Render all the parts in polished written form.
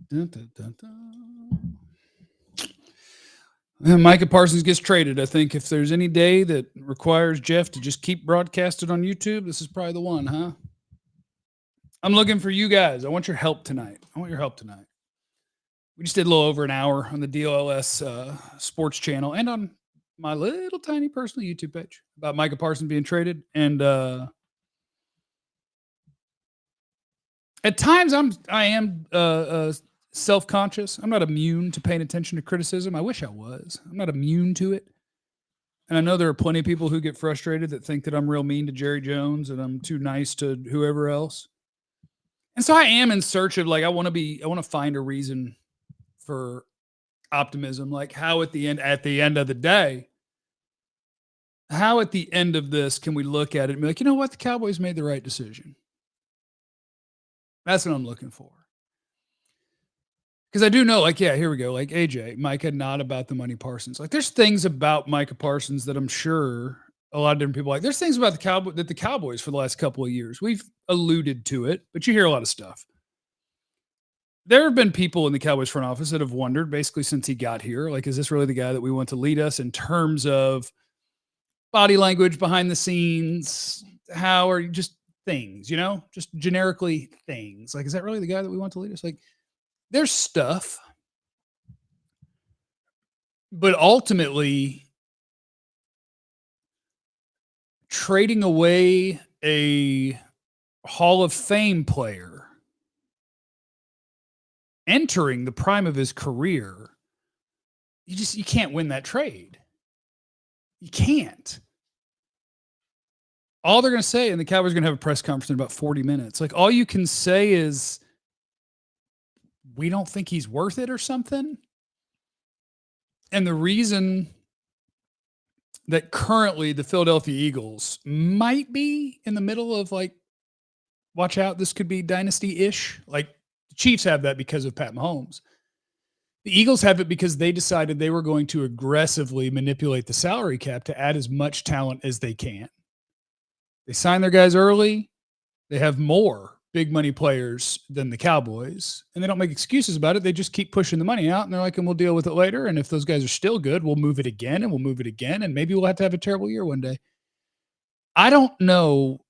Dun, dun, dun, dun. And Micah Parsons gets traded. I think if there's any day that requires Jeff to just keep broadcasted on YouTube, this is probably the one, huh? I'm looking for you guys. I want your help tonight. We just did a little over an hour on the DLS sports channel and on my little tiny personal YouTube page about Micah Parsons being traded. And at times I am self-conscious. I'm not immune to paying attention to criticism. I wish I was. I'm not immune to it. And I know there are plenty of people who get frustrated that think that I'm real mean to Jerry Jones and I'm too nice to whoever else. And so I am in search of, like, I want to find a reason for optimism. Like, how at the end of the day, how at the end of this can we look at it and be like, you know what? The Cowboys made the right decision. That's what I'm looking for. Because I do know, like, yeah, here we go. Like AJ, Micah, not about the money Parsons. Like, there's things about Micah Parsons that I'm sure a lot of different people like. There's things about the Cowboys for the last couple of years. We've alluded to it, but you hear a lot of stuff. There have been people in the Cowboys front office that have wondered, basically since he got here, like, is this really the guy that we want to lead us in terms of body language behind the scenes? How are just things, just generically things? Like, is that really the guy that we want to lead us? Like, there's stuff, but ultimately trading away a Hall of Fame player entering the prime of his career, you can't win that trade. You can't. All they're going to say, and the Cowboys are going to have a press conference in about 40 minutes. Like, all you can say is, we don't think he's worth it or something. And the reason that currently the Philadelphia Eagles might be in the middle of, like, watch out, this could be dynasty-ish. Like, the Chiefs have that because of Pat Mahomes. The Eagles have it because they decided they were going to aggressively manipulate the salary cap to add as much talent as they can. They sign their guys early. They have more big money players than the Cowboys, and they don't make excuses about it. They just keep pushing the money out, and they're like, and we'll deal with it later. And if those guys are still good, we'll move it again, and we'll move it again, and maybe we'll have to have a terrible year one day. I don't know.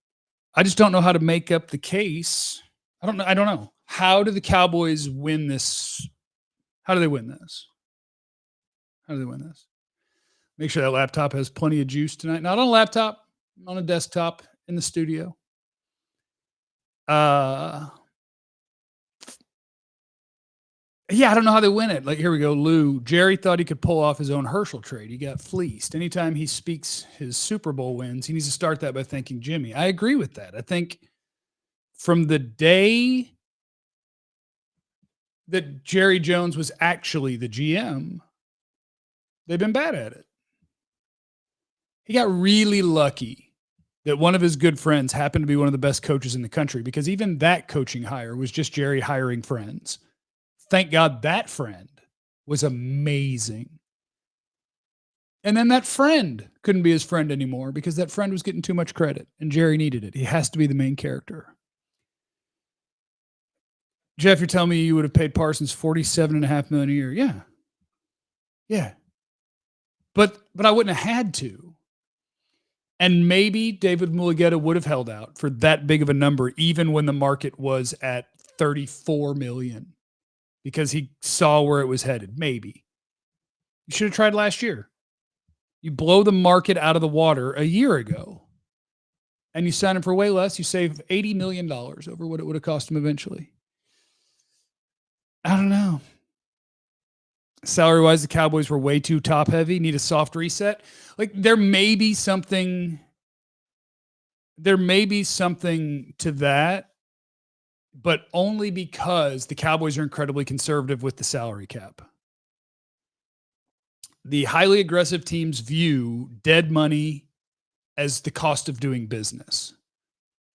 I just don't know how to make up the case. I don't know. How do the Cowboys win this? How do they win this? Make sure that laptop has plenty of juice tonight. Not on a laptop, on a desktop in the studio. Yeah, I don't know how they win it. Like, here we go. Lou, Jerry thought he could pull off his own Herschel trade. He got fleeced. Anytime he speaks his Super Bowl wins, he needs to start that by thanking Jimmy. I agree with that. I think from the day that Jerry Jones was actually the GM, they've been bad at it. He got really lucky that one of his good friends happened to be one of the best coaches in the country, because even that coaching hire was just Jerry hiring friends. Thank God that friend was amazing. And then that friend couldn't be his friend anymore because that friend was getting too much credit and Jerry needed it. He has to be the main character. Jeff, you're telling me you would have paid Parsons $47.5 million a year. Yeah. But I wouldn't have had to. And maybe David Mulugheta would have held out for that big of a number, even when the market was at $34 million, because he saw where it was headed. Maybe. You should have tried last year. You blow the market out of the water a year ago, and you sign him for way less. You save $80 million over what it would have cost him eventually. I don't know. Salary-wise, the Cowboys were way too top-heavy. Need a soft reset. Like, there may be something to that, but only because the Cowboys are incredibly conservative with the salary cap. The highly aggressive teams view dead money as the cost of doing business.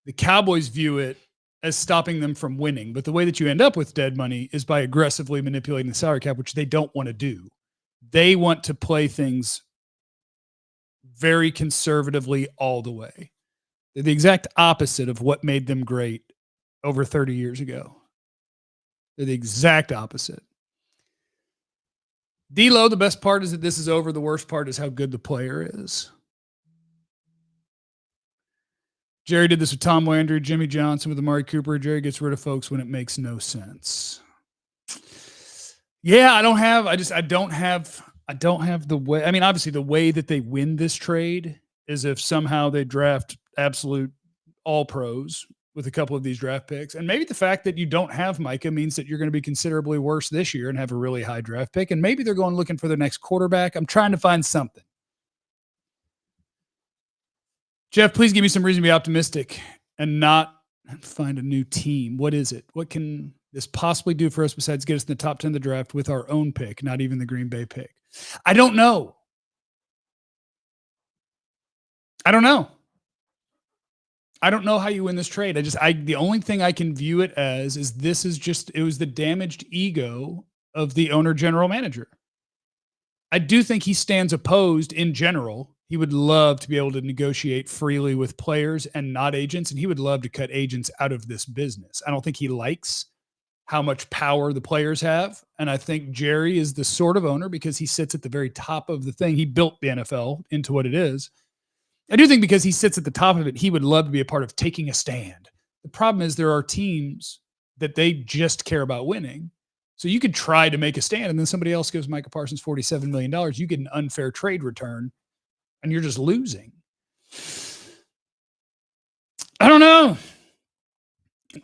The Cowboys view it as stopping them from winning. But the way that you end up with dead money is by aggressively manipulating the salary cap, which they don't want to do. They want to play things very conservatively all the way. They're the exact opposite of what made them great over 30 years ago. They're the exact opposite. D-Lo, the best part is that this is over. The worst part is how good the player is. Jerry did this with Tom Landry, Jimmy Johnson with Amari Cooper. Jerry gets rid of folks when it makes no sense. Yeah, I don't have the way. I mean, obviously the way that they win this trade is if somehow they draft absolute all pros with a couple of these draft picks. And maybe the fact that you don't have Micah means that you're going to be considerably worse this year and have a really high draft pick. And maybe they're going looking for their next quarterback. I'm trying to find something. Jeff, please give me some reason to be optimistic and not find a new team. What is it? What can this possibly do for us besides get us in the top 10 of the draft with our own pick, not even the Green Bay pick? I don't know. I don't know how you win this trade. The only thing I can view it as is it was the damaged ego of the owner general manager. I do think he stands opposed in general. He would love to be able to negotiate freely with players and not agents, and he would love to cut agents out of this business. I don't think he likes how much power the players have, and I think Jerry is the sort of owner, because he sits at the very top of the thing. He built the NFL into what it is. I do think because he sits at the top of it, he would love to be a part of taking a stand. The problem is there are teams that they just care about winning. So you could try to make a stand, and then somebody else gives Micah Parsons $47 million. You get an unfair trade return, and you're just losing. I don't know.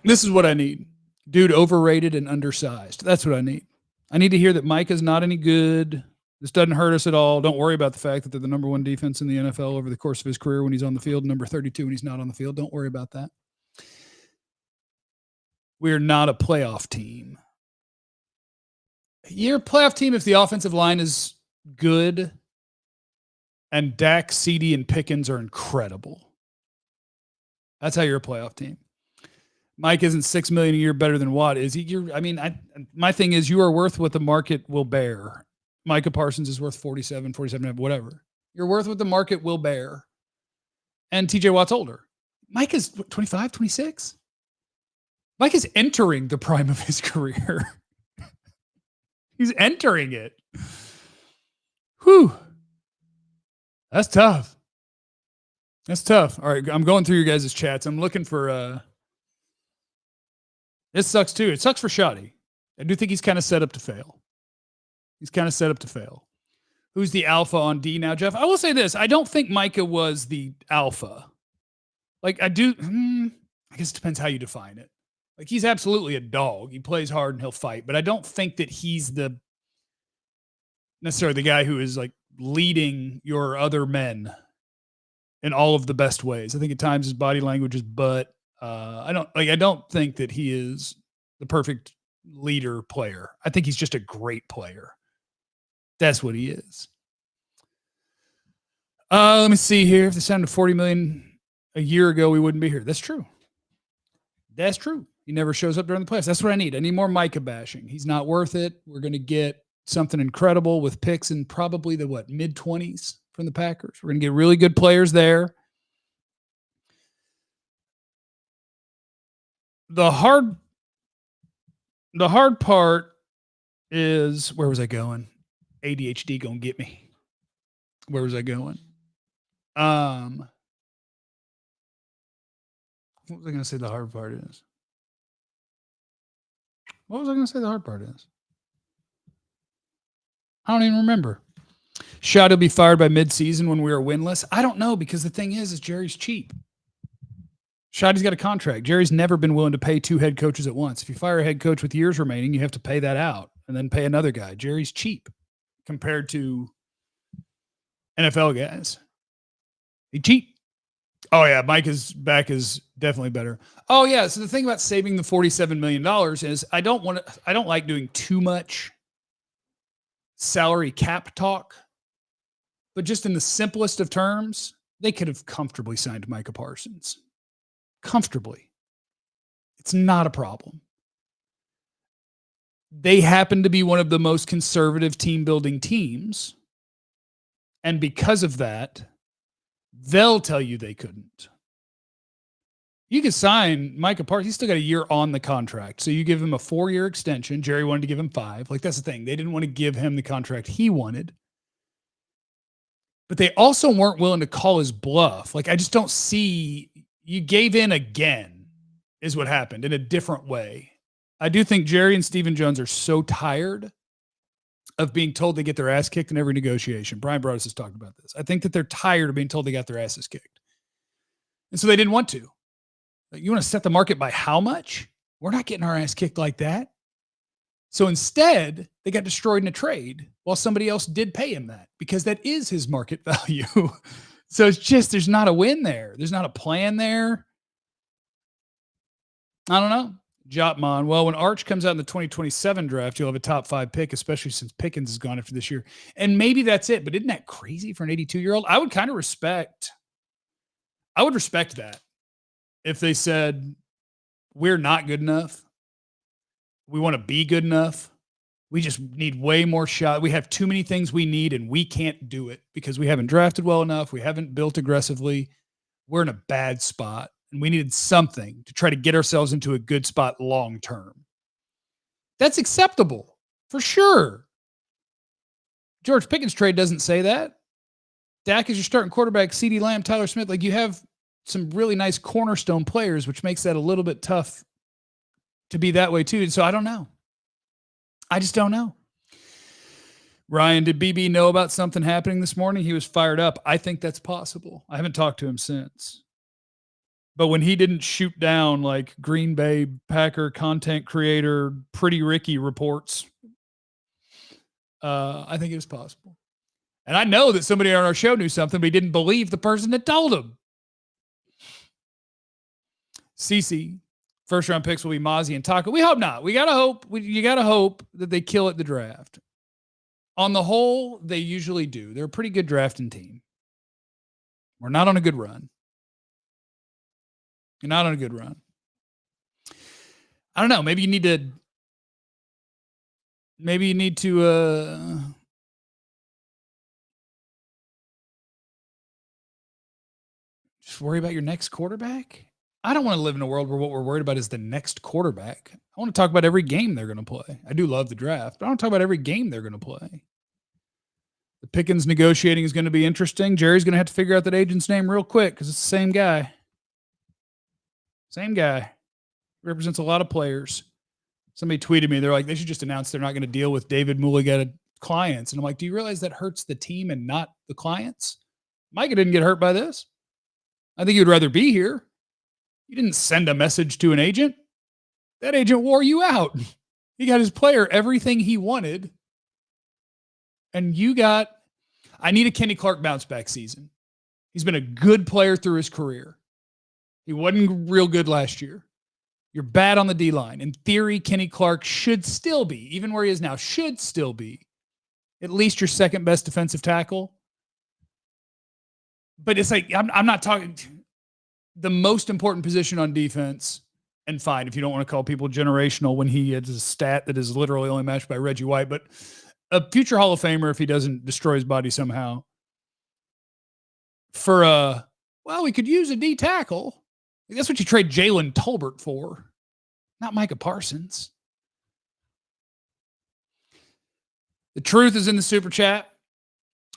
This is what I need. Dude, overrated and undersized. That's what I need. I need to hear that Micah's not any good. This doesn't hurt us at all. Don't worry about the fact that they're the number one defense in the NFL over the course of his career when he's on the field, number 32 when he's not on the field. Don't worry about that. We're not a playoff team. You're a playoff team if the offensive line is good and Dak, CD, and Pickens are incredible. That's how you're a playoff team. Mike isn't $6 million a year better than Watt, is he? My thing is you are worth what the market will bear. Micah Parsons is worth 47, whatever. You're worth what the market will bear. And TJ Watt's older. Mike is 25, 26. Mike is entering the prime of his career. He's entering it. Whew. That's tough. That's tough. All right, I'm going through your guys' chats. I'm looking for this sucks too. It sucks for Shoddy. I do think he's kind of set up to fail. Who's the alpha on D now, Jeff? I will say this. I don't think Micah was the alpha. Like I guess it depends how you define it. Like he's absolutely a dog. He plays hard and he'll fight, but I don't think that he's necessarily the guy who is like leading your other men in all of the best ways. I think at times his body language is, but I don't think that he is the perfect leader player. I think he's just a great player. That's what he is. Let me see here. If they sounded $40 million a year ago, we wouldn't be here. That's true. He never shows up during the playoffs. That's what I need. I need more Micah bashing. He's not worth it. We're going to get something incredible with picks in probably the mid-20s from the Packers. We're going to get really good players there. The hard part is, where was I going? ADHD gonna get me. Where was I going? What was I gonna say the hard part is? I don't even remember. Shot will be fired by midseason when we are winless. I don't know, because the thing is Jerry's cheap. Shotty's got a contract. Jerry's never been willing to pay two head coaches at once. If you fire a head coach with years remaining, you have to pay that out and then pay another guy. Jerry's cheap compared to NFL guys. He cheap. Oh yeah, Micah's back is definitely better. Oh yeah, so the thing about saving the $47 million is I don't like doing too much salary cap talk, but just in the simplest of terms, they could have comfortably signed Micah Parsons. Comfortably. It's not a problem. They happen to be one of the most conservative team building teams. And because of that, they'll tell you they couldn't. You can sign Micah Parsons. He's still got a year on the contract. So you give him a 4-year extension. Jerry wanted to give him 5. Like, that's the thing. They didn't want to give him the contract he wanted. But they also weren't willing to call his bluff. Like, I just don't see, you gave in again is what happened in a different way. I do think Jerry and Stephen Jones are so tired of being told they get their ass kicked in every negotiation. Brian Broaddus has talked about this. I think that they're tired of being told they got their asses kicked. And so they didn't want to. Like, you want to set the market by how much? We're not getting our ass kicked like that. So instead, they got destroyed in a trade while somebody else did pay him that, because that is his market value. So it's just, there's not a win there. There's not a plan there. I don't know. Jotman, well, when Arch comes out in the 2027 draft, you'll have a top 5 pick, especially since Pickens is gone after this year. And maybe that's it. But isn't that crazy for an 82-year-old? I would respect that if they said, we're not good enough. We want to be good enough. We just need way more shot. We have too many things we need, and we can't do it because we haven't drafted well enough. We haven't built aggressively. We're in a bad spot, and we needed something to try to get ourselves into a good spot long term. That's acceptable for sure. George Pickens trade doesn't say that. Dak is your starting quarterback, CeeDee Lamb, Tyler Smith. Like, you have some really nice cornerstone players, which makes that a little bit tough to be that way too. And so I don't know. I just don't know. Ryan, did BB know about something happening this morning? He was fired up. I think that's possible. I haven't talked to him since. But when he didn't shoot down like Green Bay Packer content creator Pretty Ricky reports, I think it was possible. And I know that somebody on our show knew something, but he didn't believe the person that told him. CC, first round picks will be Mozzie and Taco. We hope not. We got to hope. You got to hope that they kill at the draft. On the whole, they usually do. They're a pretty good drafting team. We're not on a good run. You're not on a good run. I don't know. Maybe you need to just worry about your next quarterback. I don't want to live in a world where what we're worried about is the next quarterback. I want to talk about every game they're going to play. I do love the draft, but I want to talk about every game they're going to play. The Pickens negotiating is going to be interesting. Jerry's going to have to figure out that agent's name real quick because it's the same guy. Same guy. Represents a lot of players. Somebody tweeted me. They're like, they should just announce they're not going to deal with David Mulligata clients. And I'm like, do you realize that hurts the team and not the clients? Micah didn't get hurt by this. I think he would rather be here. You didn't send a message to an agent. That agent wore you out. He got his player everything he wanted. And I need a Kenny Clark bounce back season. He's been a good player through his career. He wasn't real good last year. You're bad on the D-line. In theory, Kenny Clark should still be, even where he is now, should still be at least your second best defensive tackle. But it's like, I'm not talking the most important position on defense. And fine, if you don't want to call people generational when he has a stat that is literally only matched by Reggie White, but a future Hall of Famer if he doesn't destroy his body somehow. We could use a D tackle. That's what you trade Jalen Tolbert for, not Micah Parsons. The truth is in the super chat.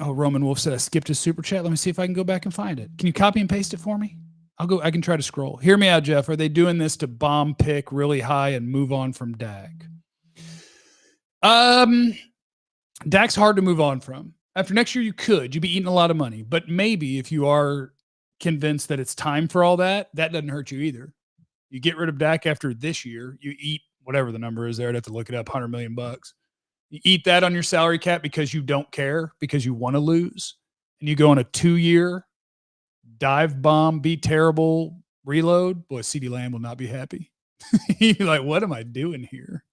Oh, Roman Wolf said I skipped his super chat. Let me see if I can go back and find it. Can you copy and paste it for me? I can try to scroll. Hear me out, Jeff. Are they doing this to bomb pick really high and move on from Dak? Dak's hard to move on from. After next year, you'd be eating a lot of money. But maybe if you are convinced that it's time for all that doesn't hurt you either. You get rid of Dak after this year, you eat whatever the number is there. I'd have to look it up, $100 million. You eat that on your salary cap because you don't care, because you want to lose. And you go on a 2-year dive bomb, be terrible, reload. Boy, CeeDee Lamb will not be happy. He's like, what am I doing here?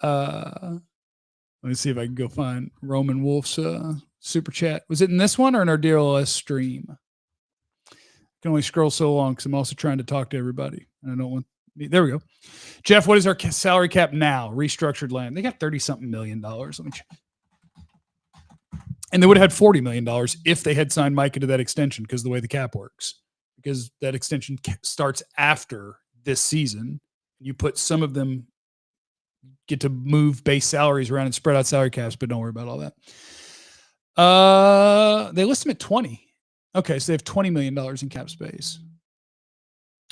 Let me see if I can go find Roman Wolf's super chat. Was it in this one or in our DLS stream? I can only scroll so long because I'm also trying to talk to everybody. And I don't want. There we go. Jeff, what is our salary cap now? Restructured land. They got $30-something million. Let me check. And they would have had $40 million if they had signed Micah to that extension because of the way the cap works. because that extension starts after this season. You put some of them get to move base salaries around and spread out salary caps, but don't worry about all that. They list them at 20. Okay, so they have $20 million in cap space.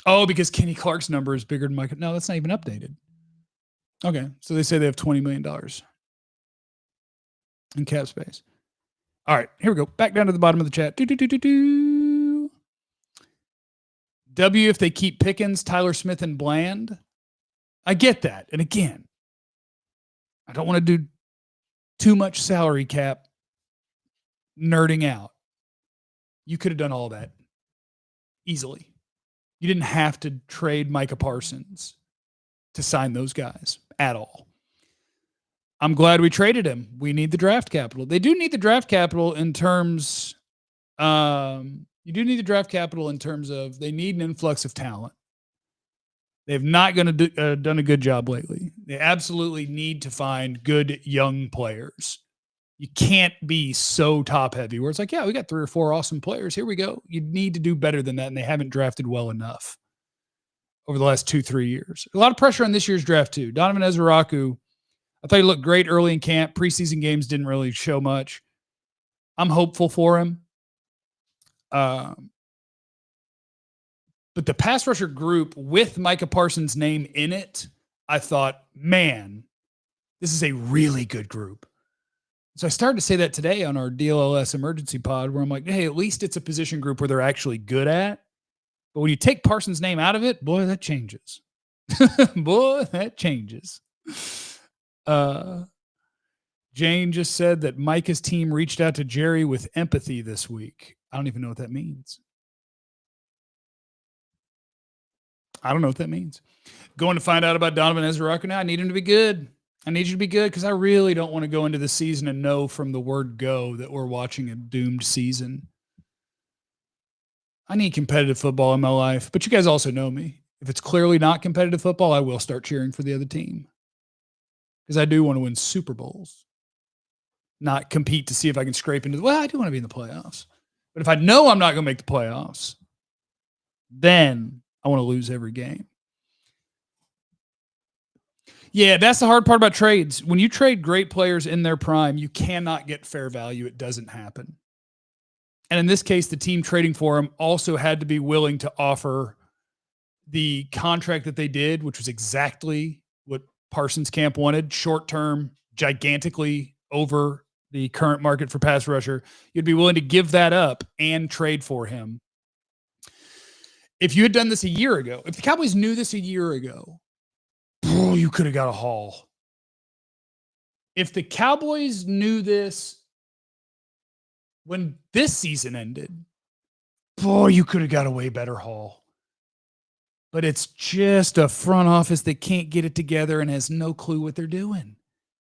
Oh, because Kenny Clark's number is bigger than Micah. No, that's not even updated. Okay, so they say they have $20 million in cap space. All right, here we go. Back down to the bottom of the chat. W if they keep Pickens, Tyler Smith, and Bland. I get that. And again, I don't want to do too much salary cap nerding out. You could have done all that easily. You didn't have to trade Micah Parsons to sign those guys at all. I'm glad we traded him. We need the draft capital. They do need the draft capital in terms, you do need the draft capital in terms of they need an influx of talent. They have not done a good job lately. They absolutely need to find good young players. You can't be so top heavy where it's like, yeah, we got 3 or 4 awesome players. Here we go. You need to do better than that. And they haven't drafted well enough over the last 2-3 years. A lot of pressure on this year's draft too. Donovan Ezeraku, I thought he looked great early in camp. Preseason games didn't really show much. I'm hopeful for him. But the pass rusher group with Micah Parsons' name in it, I thought, man, this is a really good group. So I started to say that today on our DLLS emergency pod where I'm like, hey, at least it's a position group where they're actually good at. But when you take Parsons' name out of it, boy, that changes. Boy, that changes. Jane just said that Micah's team reached out to Jerry with empathy this week. I don't even know what that means. I don't know what that means. Going to find out about Donovan Ezeraku now. I need him to be good. I need you to be good because I really don't want to go into the season and know from the word go that we're watching a doomed season. I need competitive football in my life, but you guys also know me. If it's clearly not competitive football, I will start cheering for the other team because I do want to win Super Bowls, not compete to see if I can scrape into I do want to be in the playoffs. But if I know I'm not going to make the playoffs, then I want to lose every game. Yeah, that's the hard part about trades. When you trade great players in their prime, you cannot get fair value. It doesn't happen. And in this case, the team trading for him also had to be willing to offer the contract that they did, which was exactly what Parsons camp wanted, short-term, gigantically over the current market for pass rusher. You'd be willing to give that up and trade for him. If you had done this a year ago, if the Cowboys knew this a year ago, you could have got a haul. If the Cowboys knew this when this season ended, you could have got a way better haul. But it's just a front office that can't get it together and has no clue what they're doing.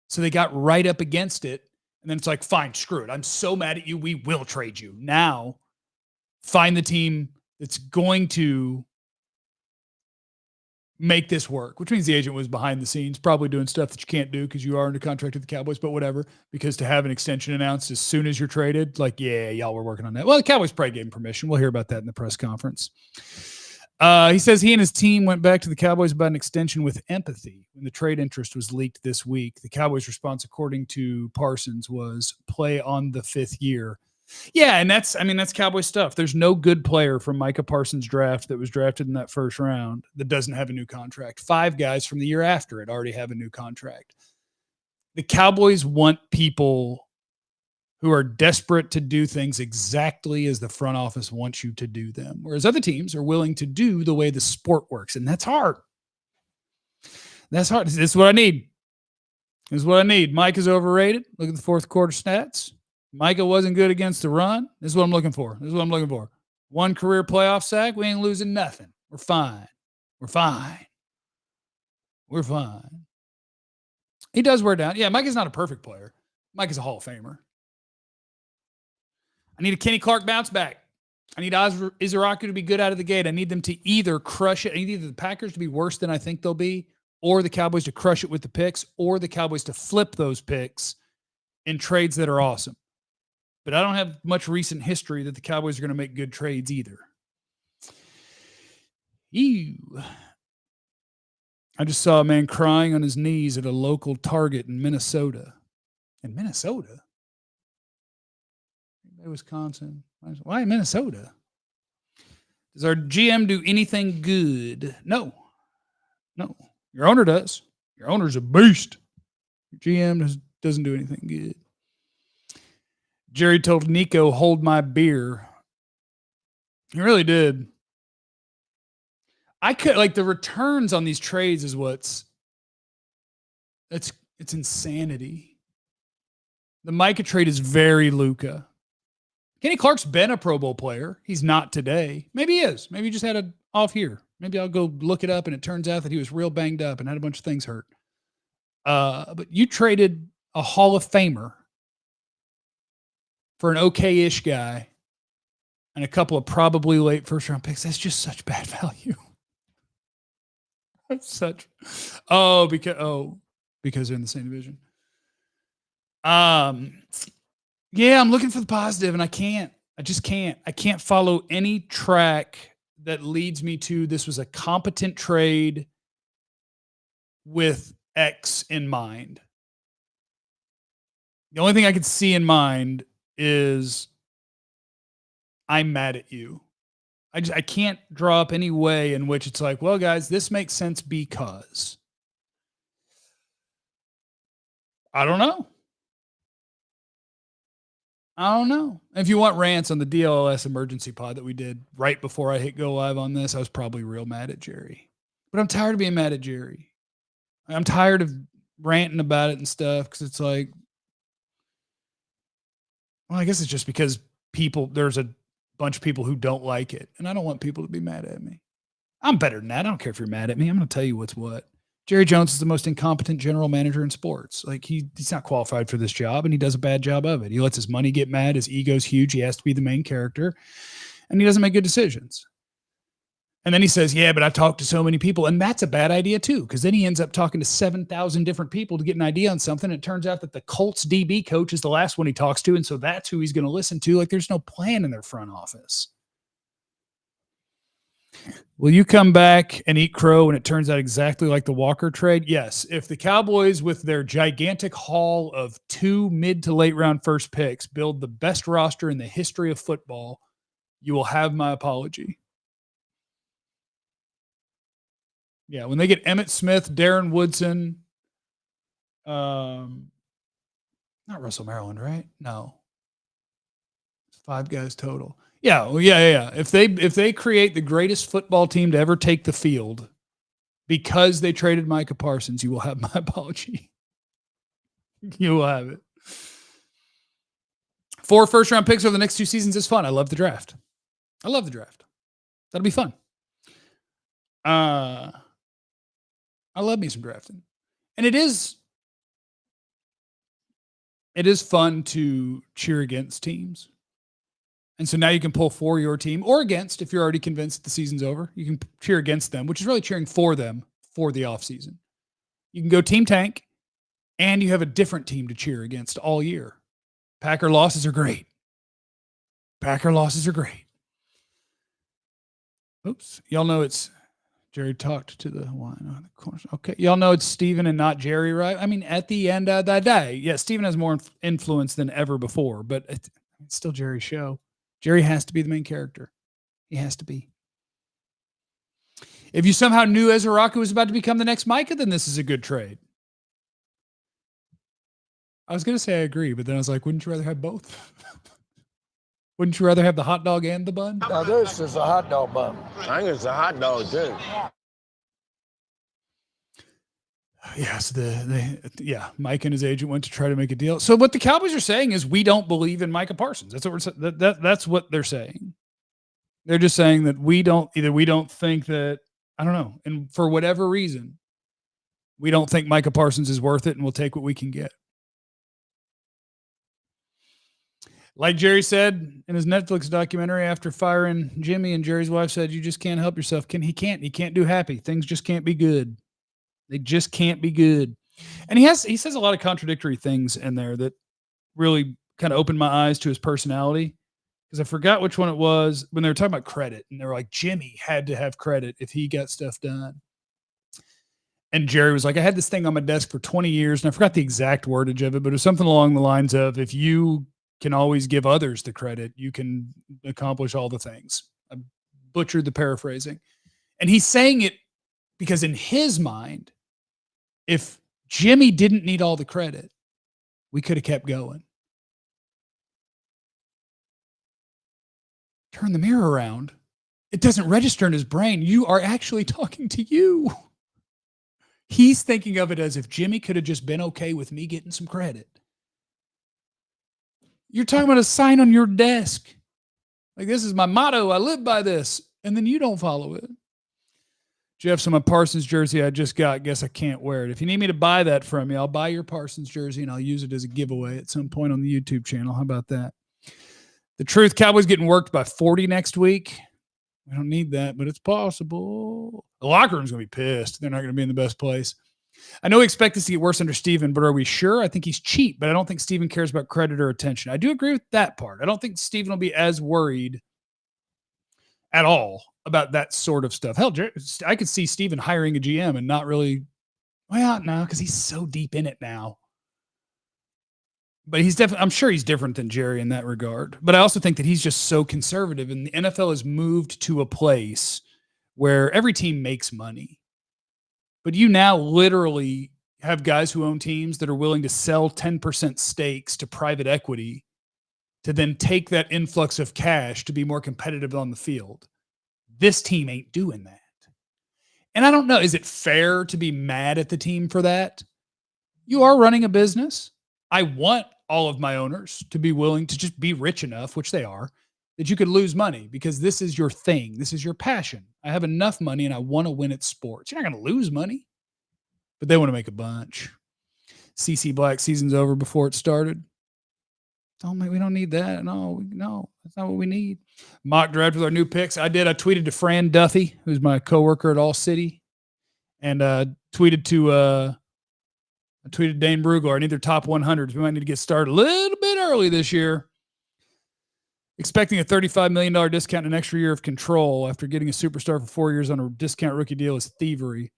So they got right up against it. And then it's like, fine, screw it. I'm so mad at you. We will trade you. Now, find the team that's going to make this work, which means the agent was behind the scenes, probably doing stuff that you can't do because you are under contract with the Cowboys, but whatever, because to have an extension announced as soon as you're traded, like, yeah, y'all were working on that. Well, the Cowboys probably gave him permission. We'll hear about that in the press conference. He says he and his team went back to the Cowboys about an extension with empathy when the trade interest was leaked this week. The Cowboys' response, according to Parsons, was play on the 5th year. Yeah, and that's Cowboy stuff. There's no good player from Micah Parsons' draft that was drafted in that first round that doesn't have a new contract. 5 guys from the year after it already have a new contract. The Cowboys want people who are desperate to do things exactly as the front office wants you to do them, whereas other teams are willing to do the way the sport works, and that's hard. That's hard. This is what I need. This is what I need. Mike is overrated. Look at the fourth quarter stats. Micah wasn't good against the run. This is what I'm looking for. 1 career playoff sack. We ain't losing nothing. We're fine. He does wear down. Yeah, Micah's not a perfect player. Micah's a Hall of Famer. I need a Kenny Clark bounce back. I need Ezeraku to be good out of the gate. I need them to either crush it. I need either the Packers to be worse than I think they'll be, or the Cowboys to crush it with the picks, or the Cowboys to flip those picks in trades that are awesome. But I don't have much recent history that the Cowboys are going to make good trades either. Ew. I just saw a man crying on his knees at a local Target in Minnesota. In Minnesota? Wisconsin. Why Minnesota? Does our GM do anything good? No. Your owner does. Your owner's a beast. Your GM doesn't do anything good. Jerry told Nico, hold my beer. He really did. I could the returns on these trades is it's insanity. The Micah trade is very Luka. Kenny Clark's been a Pro Bowl player. He's not today. Maybe he is. Maybe he just had an off year. Maybe I'll go look it up and it turns out that he was real banged up and had a bunch of things hurt. But you traded a Hall of Famer for an okay-ish guy and a couple of probably late first-round picks. That's just such bad value. Because they're in the same division. Yeah, I'm looking for the positive, and I can't. I just can't. I can't follow any track that leads me to this was a competent trade with X in mind. The only thing I could see in mind is I'm mad at you. I can't draw up any way in which it's like, well, guys, this makes sense because. I don't know. If you want rants on the DLS emergency pod that we did right before I hit go live on this, I was probably real mad at Jerry. But I'm tired of being mad at Jerry. I'm tired of ranting about it and stuff because it's like, well, I guess it's just because there's a bunch of people who don't like it, and I don't want people to be mad at me. I'm better than that. I don't care if you're mad at me. I'm going to tell you what's what. Jerry Jones is the most incompetent general manager in sports. He's not qualified for this job, and he does a bad job of it. He lets his money get mad. His ego's huge. He has to be the main character, and he doesn't make good decisions. And then he says, yeah, but I've talked to so many people, and that's a bad idea too, because then he ends up talking to 7,000 different people to get an idea on something. It turns out that the Colts DB coach is the last one he talks to, and so that's who he's going to listen to. There's no plan in their front office. Will you come back and eat crow when it turns out exactly like the Walker trade? Yes. If the Cowboys, with their gigantic haul of 2 mid to late round first picks, build the best roster in the history of football, you will have my apology. Yeah, when they get Emmitt Smith, Darren Woodson, not Russell Maryland, right? No. 5 guys total. Yeah, well, yeah. If they create the greatest football team to ever take the field because they traded Micah Parsons, you will have my apology. You will have it. 4 first-round picks over the next 2 seasons is fun. I love the draft. That'll be fun. I love me some drafting. And it is fun to cheer against teams. And so now you can pull for your team or against if you're already convinced the season's over. You can cheer against them, which is really cheering for them for the offseason. You can go team tank, and you have a different team to cheer against all year. Packer losses are great. Oops. Y'all know it's Jerry talked to the wine on the corner. Okay. Y'all know it's Steven and not Jerry, right? I mean, at the end of the day, yeah, Steven has more influence than ever before, but it's still Jerry's show. Jerry has to be the main character. He has to be. If you somehow knew Ezra was about to become the next Micah, then this is a good trade. I was going to say I agree, but then I was like, wouldn't you rather have both? Wouldn't you rather have the hot dog and the bun? Now this is a hot dog bun. I think it's a hot dog too. Yes, Mike and his agent went to try to make a deal. So what the Cowboys are saying is we don't believe in Micah Parsons. That's what that's what they're saying. They're just saying that we don't think that, I don't know, and for whatever reason, we don't think Micah Parsons is worth it, and we'll take what we can get. Like Jerry said in his Netflix documentary after firing Jimmy, and Jerry's wife said, you just can't help yourself. He can't do happy. Things just can't be good. They just can't be good. And he says a lot of contradictory things in there that really kind of opened my eyes to his personality. because I forgot which one it was when they were talking about credit, and they were like, Jimmy had to have credit if he got stuff done. And Jerry was like, I had this thing on my desk for 20 years, and I forgot the exact wordage of it, but it was something along the lines of, if you can always give others the credit, you can accomplish all the things. I butchered the paraphrasing. And he's saying it because in his mind, if Jimmy didn't need all the credit, we could have kept going. Turn the mirror around. It doesn't register in his brain. You are actually talking to you. He's thinking of it as if Jimmy could have just been okay with me getting some credit. You're talking about a sign on your desk. Like, this is my motto. I live by this. And then you don't follow it. Jeff, so my Parsons jersey I just got. Guess I can't wear it. If you need me to buy that from you, I'll buy your Parsons jersey and I'll use it as a giveaway at some point on the YouTube channel. How about that? The truth, Cowboys getting worked by 40 next week. We don't need that, but it's possible. The locker room's going to be pissed. They're not going to be in the best place. I know we expect this to get worse under Steven, but are we sure? I think he's cheap, but I don't think Steven cares about credit or attention. I do agree with that part. I don't think Steven will be as worried at all about that sort of stuff. Hell, I could see Steven hiring a GM and not really, well, no, because he's so deep in it now. But he's definitely, I'm sure he's different than Jerry in that regard. But I also think that he's just so conservative, and the NFL has moved to a place where every team makes money. But you now literally have guys who own teams that are willing to sell 10% stakes to private equity to then take that influx of cash to be more competitive on the field. This team ain't doing that. And I don't know, is it fair to be mad at the team for that? You are running a business. I want all of my owners to be willing to just be rich enough, which they are, that you could lose money because this is your thing. This is your passion. I have enough money and I want to win at sports. You're not going to lose money, but they want to make a bunch. CC Black season's over before it started. We don't need that. No, that's not what we need. Mock draft with our new picks. I tweeted to Fran Duffy, who's my coworker at All City, and tweeted Dane Brugler. I need their top 100s. We might need to get started a little bit early this year. Expecting a $35 million discount and an extra year of control after getting a superstar for 4 years on a discount rookie deal is thievery.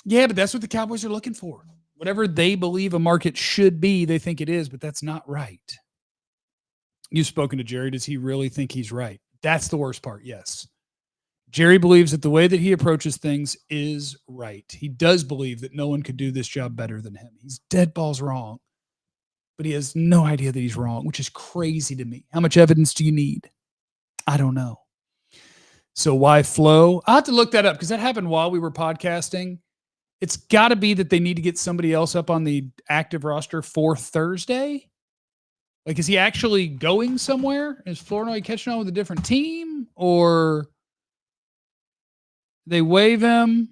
Yeah, but that's what the Cowboys are looking for. Whatever they believe a market should be, they think it is, but that's not right. You've spoken to Jerry. Does he really think he's right? That's the worst part, yes. Jerry believes that the way that he approaches things is right. He does believe that no one could do this job better than him. He's dead balls wrong, but he has no idea that he's wrong, which is crazy to me. How much evidence do you need? I don't know. So why Flo? I'll have to look that up because that happened while we were podcasting. It's got to be that they need to get somebody else up on the active roster for Thursday. Like, is he actually going somewhere? Is Flournoy catching on with a different team? Or they waive him?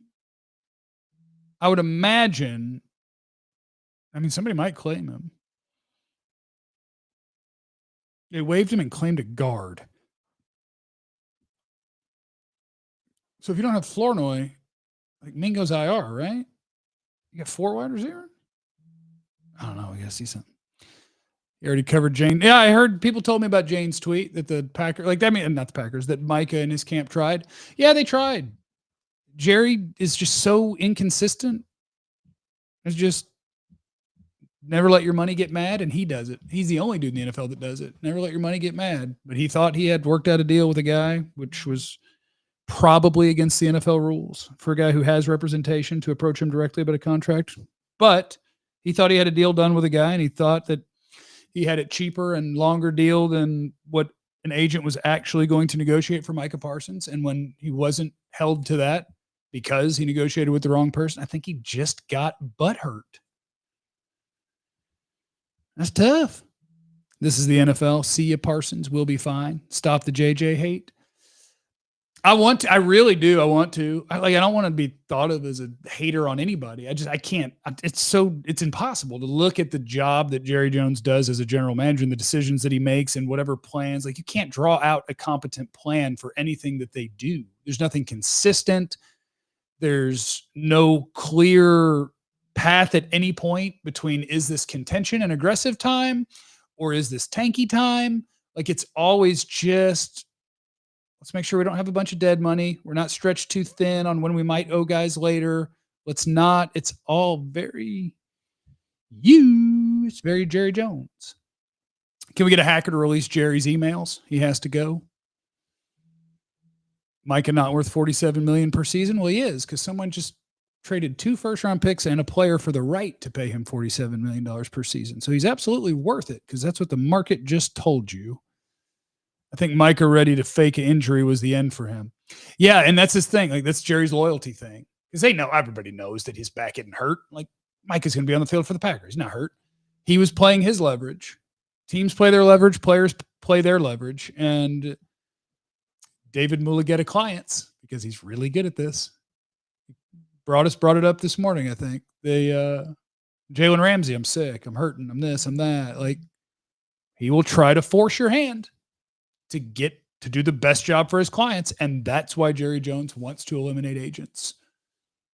I would imagine. I mean, somebody might claim him. They waived him and claimed a guard. So if you don't have Flournoy, like Mingo's IR, right? You got 4 wide receivers? I don't know. I guess he's something. You already covered Jane. Yeah, I heard people told me about Jane's tweet that the Packers, not the Packers, that Micah and his camp tried. Yeah, they tried. Jerry is just so inconsistent. It's just never let your money get mad, and he does it. He's the only dude in the NFL that does it. Never let your money get mad. But he thought he had worked out a deal with a guy, which was probably against the NFL rules for a guy who has representation to approach him directly about a contract. But he thought he had a deal done with a guy, and he thought that he had it cheaper and longer deal than what an agent was actually going to negotiate for Micah Parsons. And when he wasn't held to that because he negotiated with the wrong person, I think he just got butthurt. That's tough. This is the NFL. See ya, Parsons. We'll be fine. Stop the JJ hate. I really do. I want to. I don't want to be thought of as a hater on anybody. I can't. It's impossible to look at the job that Jerry Jones does as a general manager and the decisions that he makes and whatever plans. Like, you can't draw out a competent plan for anything that they do. There's nothing consistent. There's no clear path at any point between, is this contention and aggressive time or is this tanky time? Like it's always just, let's make sure we don't have a bunch of dead money. We're not stretched too thin on when we might owe guys later. Let's not. It's all very It's very Jerry Jones. Can we get a hacker to release Jerry's emails? He has to go. Micah not worth $47 million per season? Well, he is, because someone just traded 2 first-round picks and a player for the right to pay him $47 million per season. So he's absolutely worth it, because that's what the market just told you. I think Micah ready to fake an injury was the end for him. Yeah, and that's his thing. Like, that's Jerry's loyalty thing. Because everybody knows that his back getting hurt. Like, Micah's going to be on the field for the Packers. He's not hurt. He was playing his leverage. Teams play their leverage. Players play their leverage. And David Mulugeta clients, because he's really good at this, brought it up this morning, I think. Jalen Ramsey, I'm sick. I'm hurting. I'm this. I'm that. Like, he will try to force your hand to get to do the best job for his clients. And that's why Jerry Jones wants to eliminate agents.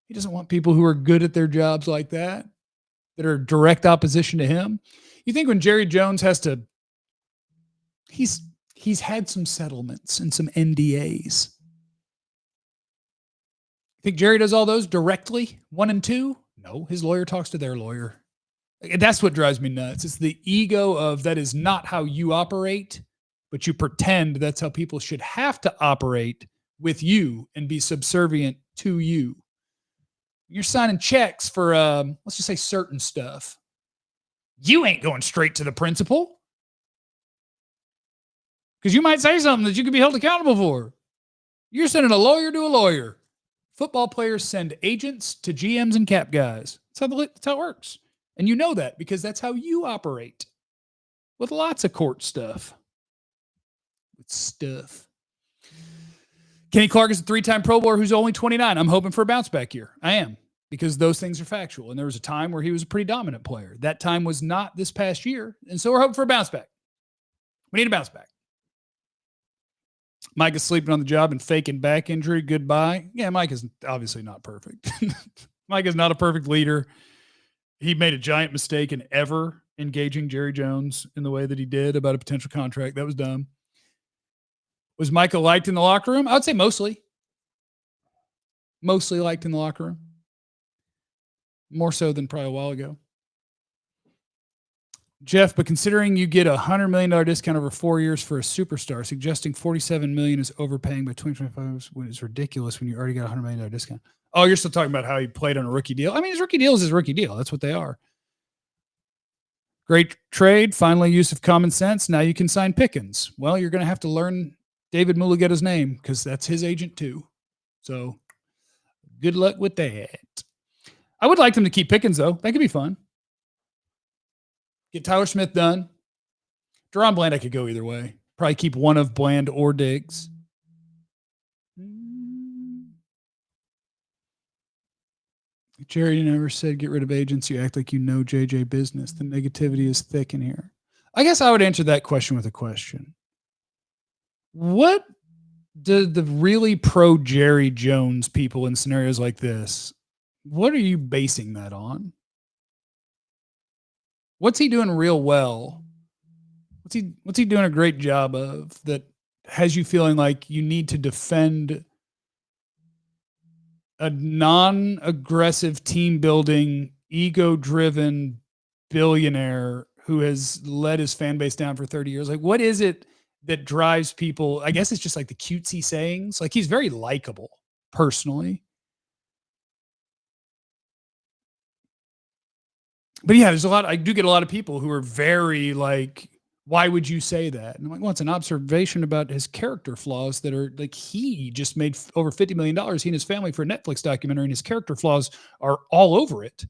He doesn't want people who are good at their jobs like that are direct opposition to him. You think when Jerry Jones has to, he's had some settlements and some NDAs. You think Jerry does all those directly, 1 and 2? No, his lawyer talks to their lawyer. That's what drives me nuts. It's the ego of, that is not how you operate, but you pretend that's how people should have to operate with you and be subservient to you. You're signing checks for, let's just say, certain stuff. You ain't going straight to the principal, because you might say something that you could be held accountable for. You're sending a lawyer to a lawyer. Football players send agents to GMs and cap guys. That's how it works. And you know that because that's how you operate with lots of court stuff. Kenny Clark is a 3-time Pro Bowler who's only 29. I'm hoping for a bounce back year. I am, because those things are factual. And there was a time where he was a pretty dominant player. That time was not this past year. And so we're hoping for a bounce back. We need a bounce back. Mike is sleeping on the job and faking back injury. Goodbye. Yeah, Mike is obviously not perfect. Mike is not a perfect leader. He made a giant mistake in ever engaging Jerry Jones in the way that he did about a potential contract. That was dumb. Was Micah liked in the locker room? I would say mostly. Mostly liked in the locker room. More so than probably a while ago. Jeff, but considering you get $100 million discount over 4 years for a superstar, suggesting $47 million is overpaying by 2025 is ridiculous when you already got $100 million discount. Oh, you're still talking about how he played on a rookie deal? I mean, his rookie deal is his rookie deal. That's what they are. Great trade. Finally, use of common sense. Now you can sign Pickens. Well, you're going to have to learn David Mulugeta's name, because that's his agent too. So good luck with that. I would like them to keep Pickens, though. That could be fun. Get Tyler Smith done. Deron Bland, I could go either way. Probably keep one of Bland or Diggs. Jerry never said get rid of agents. You act like you know JJ business. The negativity is thick in here. I guess I would answer that question with a question. What do the really pro Jerry Jones people in scenarios like this, what are you basing that on? What's he doing real well? What's he doing a great job of that has you feeling like you need to defend a non-aggressive team building, ego-driven billionaire who has led his fan base down for 30 years? Like, what is it that drives people? I guess it's just like the cutesy sayings. Like, he's very likable personally. But yeah, I do get a lot of people who are very like, why would you say that? And I'm like, well, it's an observation about his character flaws that are like, he just made over $50 million, he and his family, for a Netflix documentary, and his character flaws are all over it.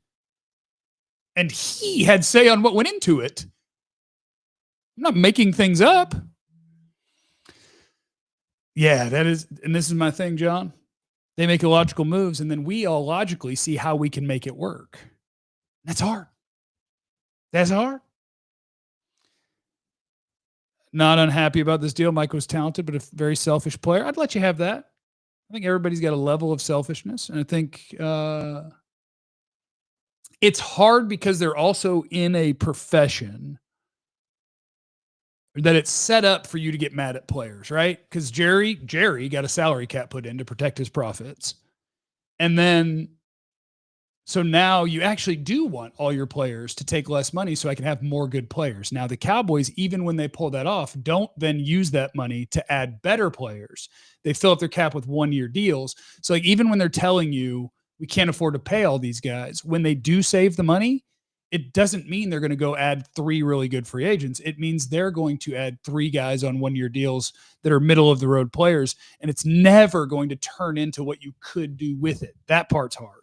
And he had say on what went into it. I'm not making things up. Yeah, that is, and this is my thing, John. They make illogical moves, and then we all logically see how we can make it work. That's hard. That's hard. Not unhappy about this deal. Mike was talented, but a very selfish player. I'd let you have that. I think everybody's got a level of selfishness. And I think it's hard because they're also in a profession that it's set up for you to get mad at players, right? Because Jerry got a salary cap put in to protect his profits. And then, so now you actually do want all your players to take less money so I can have more good players. Now, the Cowboys, even when they pull that off, don't then use that money to add better players. They fill up their cap with 1-year deals. So like, even when they're telling you we can't afford to pay all these guys, when they do save the money, it doesn't mean they're going to go add 3 really good free agents. It means they're going to add 3 guys on 1-year deals that are middle of the road players, and it's never going to turn into what you could do with it. That part's hard.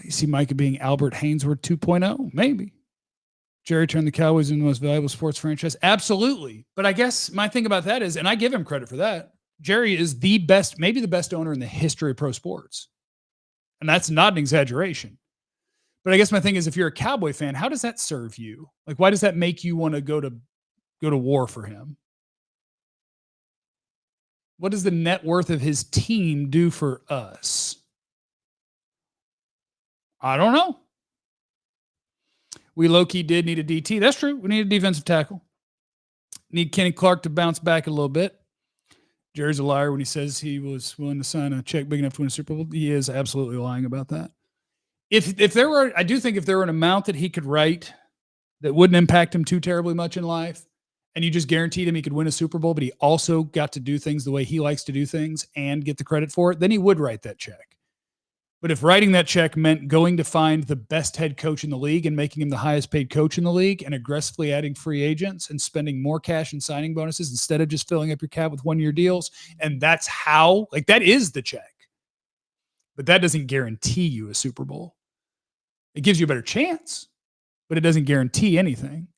You see Micah being Albert Hainsworth 2.0? Maybe. Jerry turned the Cowboys into the most valuable sports franchise? Absolutely. But I guess my thing about that is, and I give him credit for that, Jerry is the best, maybe the best owner in the history of pro sports. And that's not an exaggeration. But I guess my thing is, if you're a Cowboy fan, how does that serve you? Like, why does that make you want to go to war for him? What does the net worth of his team do for us? I don't know. We low-key did need a DT. That's true. We need a defensive tackle. Need Kenny Clark to bounce back a little bit. Jerry's a liar when he says he was willing to sign a check big enough to win a Super Bowl. He is absolutely lying about that. If there were, I do think if there were an amount that he could write that wouldn't impact him too terribly much in life, and you just guaranteed him he could win a Super Bowl, but he also got to do things the way he likes to do things and get the credit for it, then he would write that check. But if writing that check meant going to find the best head coach in the league and making him the highest paid coach in the league and aggressively adding free agents and spending more cash and signing bonuses instead of just filling up your cap with 1-year deals, and that's how, like, that is the check. But that doesn't guarantee you a Super Bowl. It gives you a better chance, but it doesn't guarantee anything.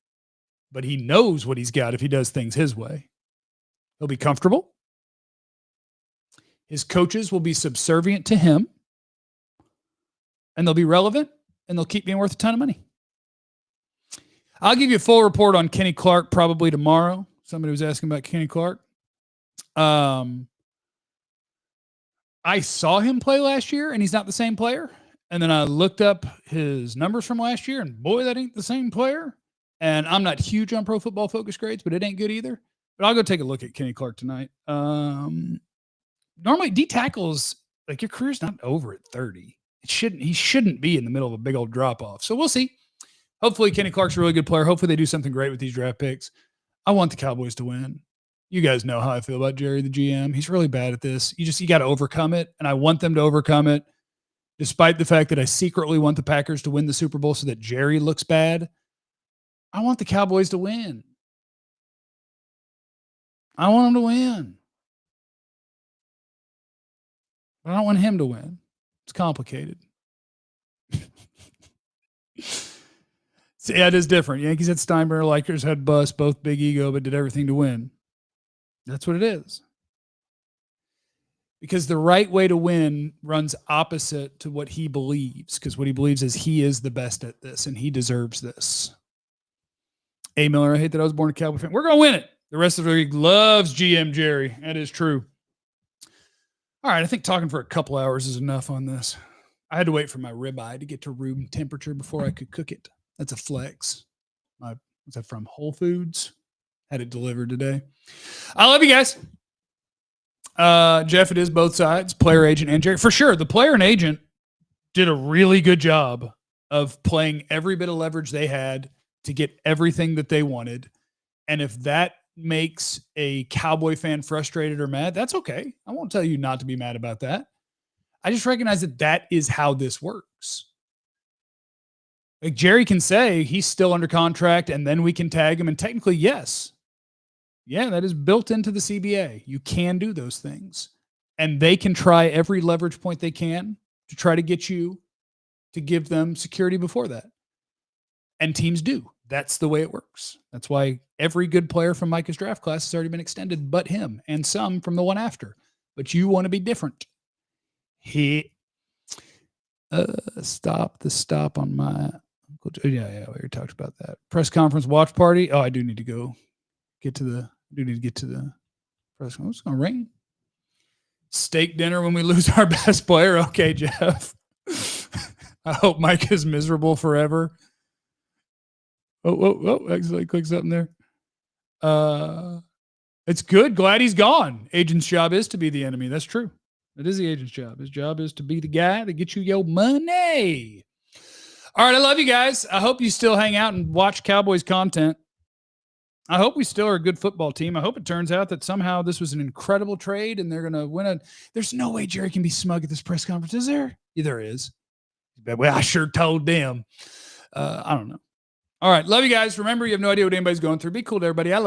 But he knows what he's got if he does things his way. He'll be comfortable. His coaches will be subservient to him. And they'll be relevant, and they'll keep being worth a ton of money. I'll give you a full report on Kenny Clark probably tomorrow. Somebody was asking about Kenny Clark. I saw him play last year, and he's not the same player. And then I looked up his numbers from last year, and boy, that ain't the same player. And I'm not huge on Pro Football Focus grades, but it ain't good either. But I'll go take a look at Kenny Clark tonight. Normally, D tackles, like, your career's not over at 30. He shouldn't be in the middle of a big old drop-off. So we'll see. Hopefully Kenny Clark's a really good player. Hopefully they do something great with these draft picks. I want the Cowboys to win. You guys know how I feel about Jerry, the GM. He's really bad at this. You got to overcome it, and I want them to overcome it, despite the fact that I secretly want the Packers to win the Super Bowl so that Jerry looks bad. I want the Cowboys to win. I want them to win. But I don't want him to win. It's complicated. So, yeah, it is different. Yankees had Steinbrenner, Lakers had Bus, both big ego, but did everything to win. That's what it is. Because the right way to win runs opposite to what he believes, because what he believes is he is the best at this, and he deserves this. A. Miller, I hate that I was born a Cowboy fan. We're going to win it. The rest of the league loves GM Jerry. That is true. All right, I think talking for a couple hours is enough on this. I had to wait for my ribeye to get to room temperature before I could cook it. That's a flex. Was that from Whole Foods? Had it delivered today. I love you guys. Jeff, it is both sides, player agent and Jerry. For sure, the player and agent did a really good job of playing every bit of leverage they had to get everything that they wanted. And if that makes a Cowboy fan frustrated or mad, that's okay. I won't tell you not to be mad about that. I just recognize that is how this works. Like, Jerry can say he's still under contract and then we can tag him. And technically, yes. Yeah, that is built into the CBA. You can do those things. And they can try every leverage point they can to try to get you to give them security before that. And teams do. That's the way it works. That's why every good player from Micah's draft class has already been extended, but him, and some from the one after. But you want to be different. Stop on my yeah, we already talked about that. Press conference watch party. Oh, I do need to go get to the press conference. It's gonna rain. Steak dinner when we lose our best player. Okay, Jeff. I hope Mike is miserable forever. Oh, actually click something there. It's good. Glad he's gone. Agent's job is to be the enemy. That's true. It is the agent's job. His job is to be the guy that gets you your money. All right, I love you guys. I hope you still hang out and watch Cowboys content. I hope we still are a good football team. I hope it turns out that somehow this was an incredible trade and they're going to win it. There's no way Jerry can be smug at this press conference, is there? Yeah, there is. Well, I sure told them. I don't know. All right, love you guys. Remember, you have no idea what anybody's going through. Be cool to everybody. I love